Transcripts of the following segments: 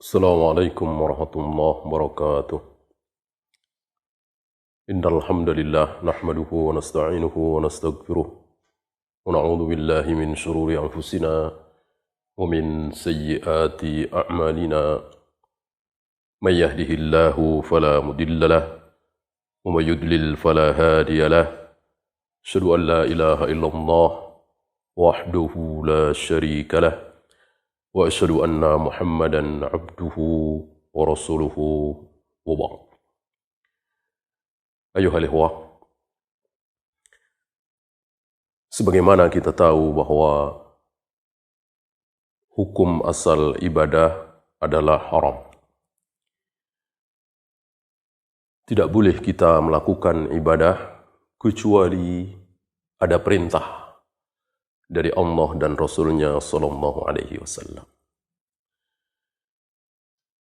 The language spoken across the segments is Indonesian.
Assalamualaikum warahmatullahi wabarakatuh. Innal hamdalillah nahmaduhu wa nasta'inuhu wa nastaghfiruh wa na'udzu billahi min shururi anfusina wa min sayyiati a'malina. May yahdihillahu fala mudilla lahu wa may yudlil fala hadiya lahu. Asyhadu an la ilaha illallah wahdahu la syarika lahu wa asyhadu anna Muhammadan abduhu wa rasuluhu wa ba'd. Ayuhal ikhwah, sebagaimana kita tahu bahwa hukum asal ibadah adalah haram. Tidak boleh kita melakukan ibadah kecuali ada perintah dari Allah dan Rasulnya sallallahu alaihi wasallam.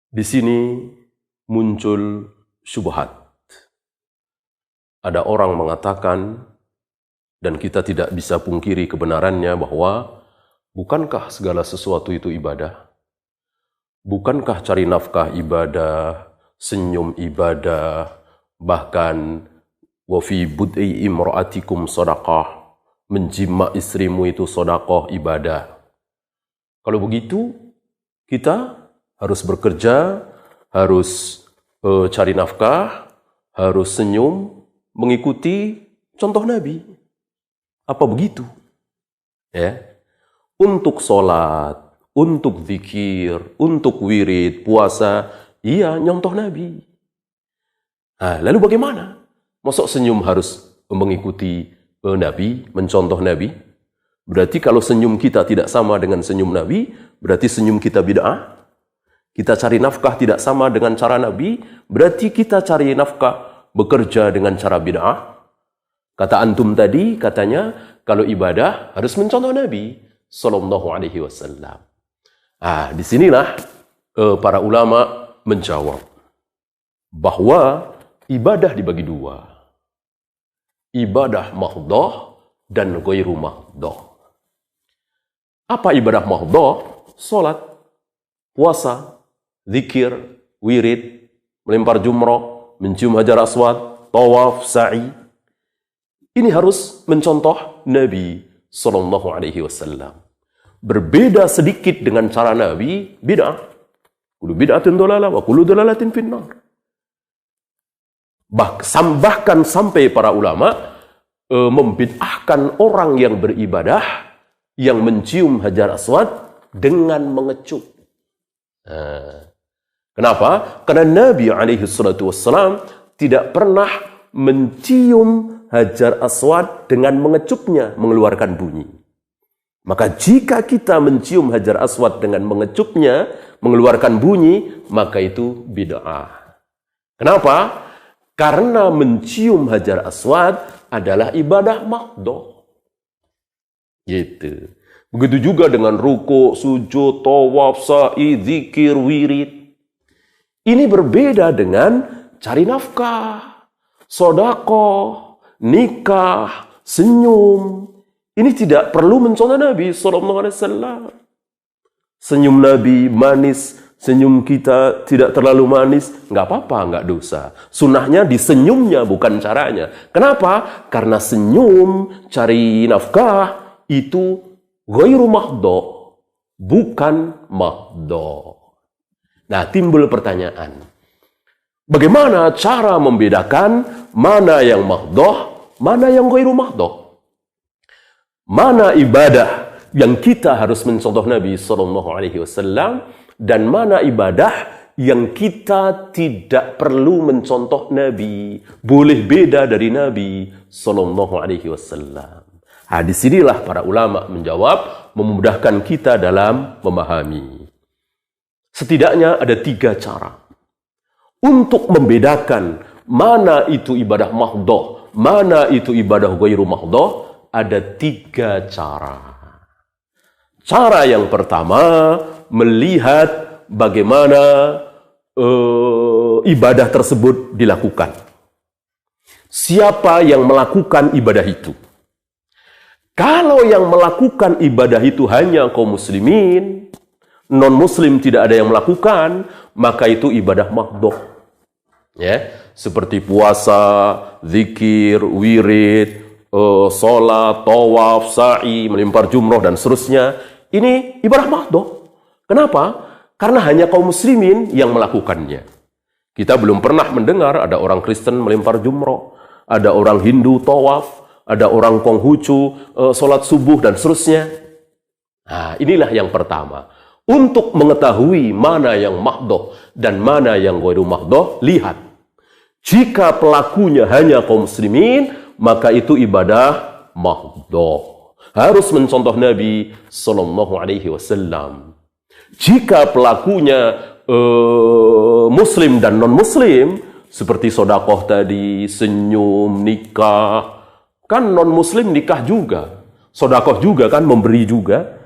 Di sini muncul syubhat. Ada orang mengatakan, dan kita tidak bisa pungkiri kebenarannya, bahwa bukankah segala sesuatu itu ibadah? Bukankah cari nafkah ibadah, senyum ibadah, bahkan wa fi bud'i imra'atikum shadaqah, menjima istrimu itu sedekah ibadah. Kalau begitu, kita harus bekerja, harus cari nafkah, harus senyum, mengikuti contoh Nabi. Apa begitu? Ya. Untuk sholat, untuk zikir, untuk wirid, puasa, iya nyontoh Nabi. Nah, lalu bagaimana? Masuk senyum harus mengikuti Nabi, mencontoh Nabi? Berarti kalau senyum kita tidak sama dengan senyum Nabi, berarti senyum kita bid'ah. Kita cari nafkah tidak sama dengan cara Nabi, berarti kita cari nafkah, bekerja dengan cara bid'ah. Kata antum tadi, katanya, kalau ibadah harus mencontoh Nabi sallallahu alaihi wasallam. Disinilah para ulama menjawab bahwa ibadah dibagi dua. Ibadah mahdhah dan ghairu mahdhah. Apa ibadah mahdhah? Salat, puasa, zikir, wirid, melempar jumrah, mencium hajar aswad, tawaf, sa'i. Ini harus mencontoh Nabi sallallahu alaihi wasallam. Berbeda sedikit dengan cara Nabi, bid'ah. Kullu bid'atin dhalalah wa kullu dhalalatin finnar. Bahkan sampai para ulama membid'ahkan orang yang beribadah yang mencium hajar aswad dengan mengecup. Kenapa? Karena Nabi alaihi salatu wassalam tidak pernah mencium hajar aswad dengan mengecupnya, mengeluarkan bunyi. Maka jika kita mencium hajar aswad dengan mengecupnya, mengeluarkan bunyi, maka itu bid'ah. Kenapa? Karena mencium hajar aswad adalah ibadah mahdhah. Gitu. Begitu juga dengan ruku, sujud, tawaf, sa'i, zikir, wirid. Ini berbeda dengan cari nafkah, sedekah, nikah, senyum. Ini tidak perlu mencontoh Nabi sallallahu alaihi wasallam. Senyum Nabi manis, senyum kita tidak terlalu manis, nggak apa-apa, nggak dosa. Sunnahnya di senyumnya, bukan caranya. Kenapa? Karena senyum, cari nafkah, itu ghairu mahdhah, bukan mahdhah. Nah, timbul pertanyaan. Bagaimana cara membedakan mana yang mahdhah, mana yang ghairu mahdhah? Mana ibadah yang kita harus mencontoh Nabi sallallahu alaihi wasallam, dan mana ibadah yang kita tidak perlu mencontoh Nabi, boleh beda dari Nabi sallallahu alaihi wasallam. Disinilah para ulama menjawab, memudahkan kita dalam memahami. Setidaknya ada 3 cara untuk membedakan mana itu ibadah mahdhah, mana itu ibadah ghairu mahdhah. Ada 3 cara. Cara yang pertama, melihat bagaimana ibadah tersebut dilakukan. Siapa yang melakukan ibadah itu? Kalau yang melakukan ibadah itu hanya kaum muslimin, non-muslim tidak ada yang melakukan, maka itu ibadah mahdhah. Ya, seperti puasa, zikir, wirid, sholat, tawaf, sa'i, melempar jumroh dan seterusnya. Ini ibadah mahdhah. Kenapa? Karena hanya kaum muslimin yang melakukannya. Kita belum pernah mendengar ada orang Kristen melempar jumroh, ada orang Hindu tawaf, ada orang Konghucu sholat subuh dan seterusnya. Nah, inilah yang pertama. Untuk mengetahui mana yang mahdhah dan mana yang ghairu mahdhah, lihat. Jika pelakunya hanya kaum muslimin, maka itu ibadah mahdhah. Harus mencontoh Nabi Sallallahu Alaihi Wasallam. Jika pelakunya muslim dan non-muslim, seperti sodakoh tadi, senyum, nikah, kan non-muslim nikah juga, sodakoh juga kan, memberi juga,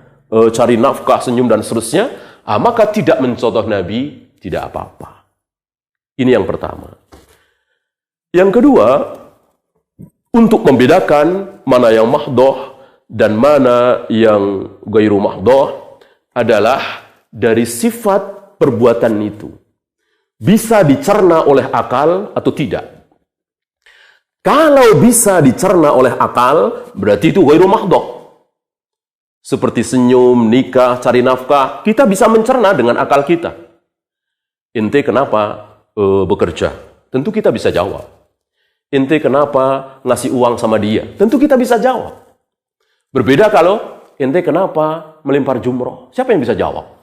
cari nafkah, senyum dan seterusnya, maka tidak mencontoh Nabi, tidak apa-apa. Ini yang pertama. Yang kedua, untuk membedakan mana yang mahdhah dan mana yang ghairu mahdhah adalah dari sifat perbuatan itu. Bisa dicerna oleh akal atau tidak. Kalau bisa dicerna oleh akal, berarti itu ghairu mahdhah. Seperti senyum, nikah, cari nafkah, kita bisa mencerna dengan akal kita. Ente kenapa bekerja? Tentu kita bisa jawab. Ente kenapa ngasih uang sama dia? Tentu kita bisa jawab. Berbeda kalau ente kenapa melempar jumroh? Siapa yang bisa jawab?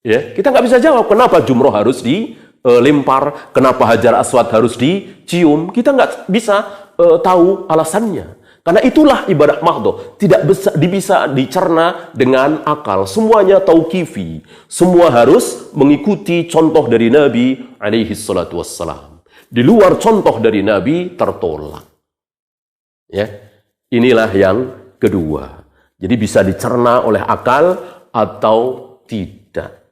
Ya, kita nggak bisa jawab kenapa jumroh harus dilempar, kenapa Hajar Aswad harus dicium. Kita nggak bisa tahu alasannya. Karena itulah ibadah mahdhah. Tidak bisa dicerna dengan akal. Semuanya tauqifi. Semua harus mengikuti contoh dari Nabi alaihi salatu wassalam. Di luar contoh dari Nabi tertolak. Ya, inilah yang kedua. Jadi bisa dicerna oleh akal atau tidak.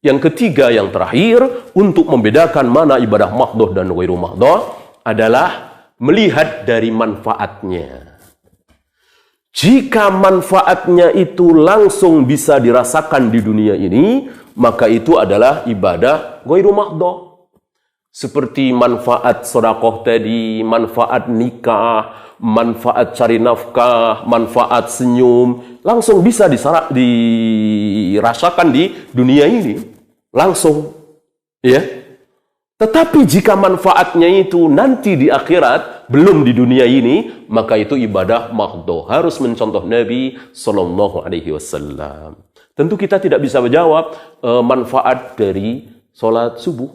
Yang ketiga, yang terakhir, untuk membedakan mana ibadah mahdhah dan ghairu mahdhah adalah melihat dari manfaatnya. Jika manfaatnya itu langsung bisa dirasakan di dunia ini, maka itu adalah ibadah ghairu mahdhah. Seperti manfaat sedekah tadi, manfaat nikah, manfaat cari nafkah, manfaat senyum, langsung bisa dirasakan di dunia ini. Langsung, ya. Tetapi jika manfaatnya itu nanti di akhirat, belum di dunia ini, maka itu ibadah mahdhah. Harus mencontoh Nabi Sallallahu Alaihi Wasallam. Tentu kita tidak bisa menjawab manfaat dari sholat subuh,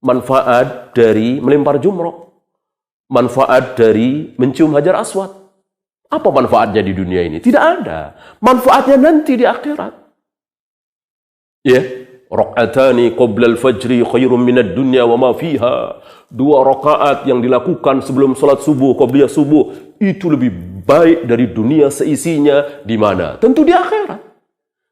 manfaat dari melempar jumroh, manfaat dari mencium Hajar Aswad. Apa manfaatnya di dunia ini? Tidak ada. Manfaatnya nanti di akhirat. Ya. Raka'atani qabla al-fajri khairum minad dunya wa ma fiha. 2 rakaat yang dilakukan sebelum salat subuh, qabliyah subuh, itu lebih baik dari dunia seisinya. Di mana? Tentu di akhirat.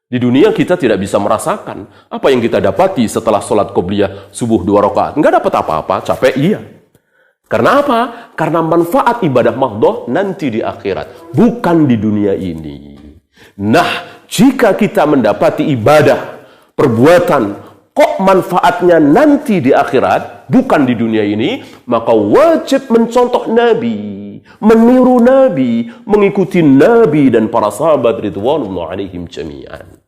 Di dunia kita tidak bisa merasakan apa yang kita dapati setelah salat qabliyah subuh 2 rakaat. Enggak dapat apa-apa, capek iya. Karena apa? Karena manfaat ibadah mahdhah nanti di akhirat, bukan di dunia ini. Nah, jika kita mendapati ibadah perbuatan kok manfaatnya nanti di akhirat, bukan di dunia ini, maka wajib mencontoh Nabi, meniru Nabi, mengikuti Nabi dan para sahabat ridwanullah alaihim jami'an.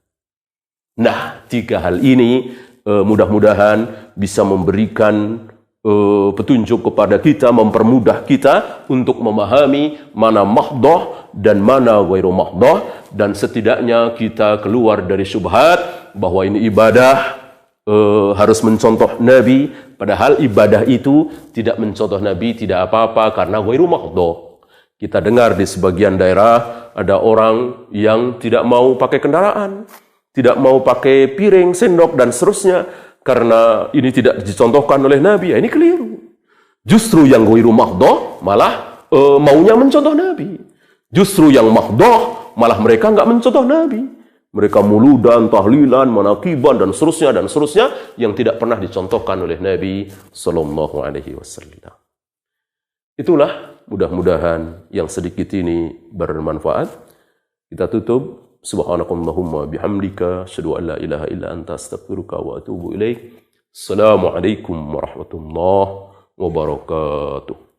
Nah, 3 hal ini mudah-mudahan bisa memberikan petunjuk kepada kita, mempermudah kita untuk memahami mana mahdhah dan mana ghairu mahdhah, dan setidaknya kita keluar dari syubhat bahwa ini ibadah harus mencontoh Nabi, padahal ibadah itu tidak mencontoh Nabi tidak apa-apa karena ghairu mahdhah. Kita dengar di sebagian daerah ada orang yang tidak mau pakai kendaraan, tidak mau pakai piring, sendok dan seterusnya karena ini tidak dicontohkan oleh Nabi. Ya, ini keliru. Justru yang ghairu mahdhah malah maunya mencontoh Nabi. Justru yang mahdhah malah mereka nggak mencontoh Nabi. Mereka muludan, tahlilan, manakiban, dan seterusnya yang tidak pernah dicontohkan oleh Nabi Sallallahu Alaihi Wasallam. Itulah mudah-mudahan yang sedikit ini bermanfaat. Kita tutup Subhanakallahumma bihamdika asyhadu an la ilaha illa anta astaghfiruka wa atubu ilaik. Assalamualaikum warahmatullahi wabarakatuh.